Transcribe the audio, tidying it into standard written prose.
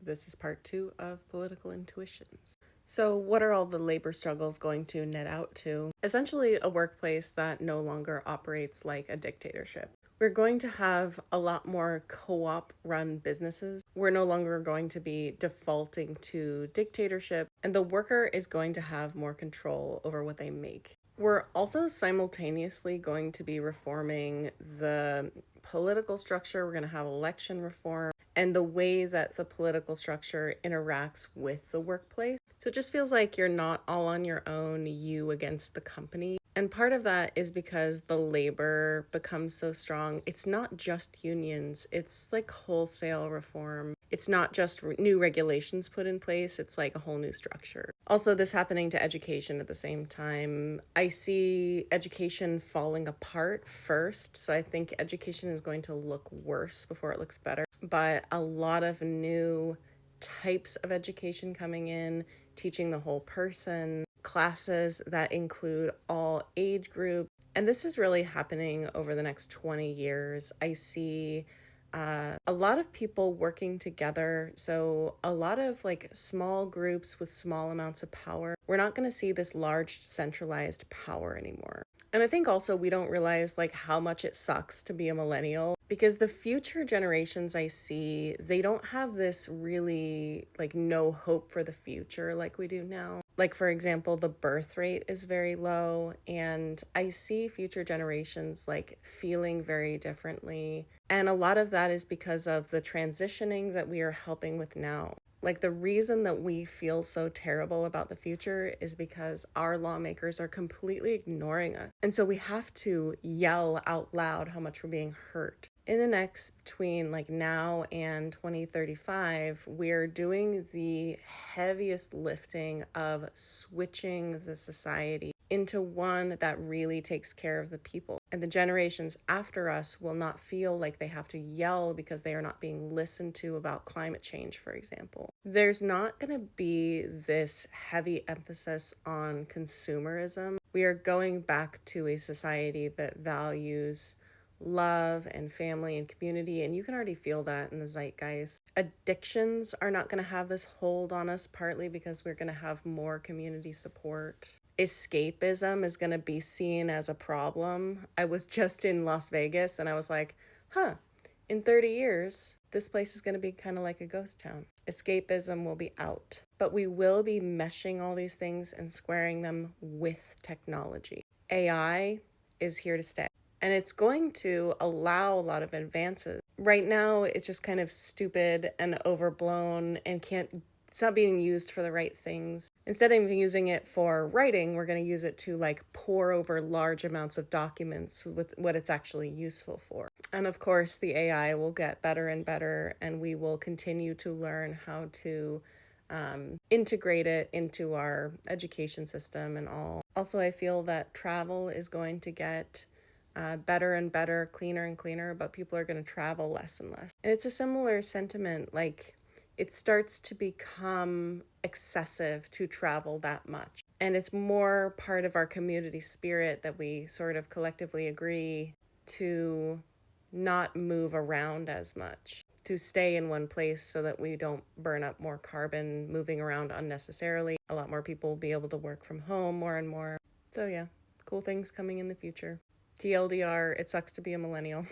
This is part 2 of Political Intuitions. So, what are all the labor struggles going to net out to? Essentially, a workplace that no longer operates like a dictatorship. We're going to have a lot more co-op run businesses. We're no longer going to be defaulting to dictatorship, and the worker is going to have more control over what they make. We're also simultaneously going to be reforming the political structure. We're going to have election reform and the way that the political structure interacts with the workplace. So it just feels like you're not all on your own, you against the company. And part of that is because the labor becomes so strong. It's not just unions, it's like wholesale reform. It's not just new regulations put in place, it's like a whole new structure. Also, this happening to education at the same time. I see education falling apart first, so I think education is going to look worse before it looks better. But a lot of new types of education coming in, teaching the whole person, classes that include all age groups. And this is really happening over the next 20 years. I see a lot of people working together. So a lot of like small groups with small amounts of power. We're not going to see this large centralized power anymore. And I think also we don't realize like how much it sucks to be a millennial, because the future generations I see, they don't have this really like no hope for the future like we do now. Like, for example, the birth rate is very low, and I see future generations like feeling very differently. And a lot of that is because of the transitioning that we are helping with now. Like, the reason that we feel so terrible about the future is because our lawmakers are completely ignoring us. And so we have to yell out loud how much we're being hurt. In the next, between like now and 2035, we're doing the heaviest lifting of switching the society into one that really takes care of the people. And the generations after us will not feel like they have to yell because they are not being listened to about climate change, for example. There's not going to be this heavy emphasis on consumerism. We are going back to a society that values love and family and community, and you can already feel that in the zeitgeist. Addictions are not going to have this hold on us, partly because we're going to have more community support. Escapism is going to be seen as a problem. I was just in Las Vegas and I was like, in 30 years, this place is going to be kind of like a ghost town. Escapism will be out, but we will be meshing all these things and squaring them with technology. AI is here to stay, and it's going to allow a lot of advances. Right now, it's just kind of stupid and overblown and it's not being used for the right things. Instead of using it for writing, we're going to use it to like pour over large amounts of documents with what it's actually useful for. And of course, the AI will get better and better, and we will continue to learn how to integrate it into our education system and all. Also, I feel that travel is going to get better and better, cleaner and cleaner, but people are going to travel less and less. And it's a similar sentiment, like it starts to become excessive to travel that much. And it's more part of our community spirit that we sort of collectively agree to not move around as much, to stay in one place so that we don't burn up more carbon moving around unnecessarily. A lot more people will be able to work from home more and more. So yeah, cool things coming in the future. TLDR, it sucks to be a millennial.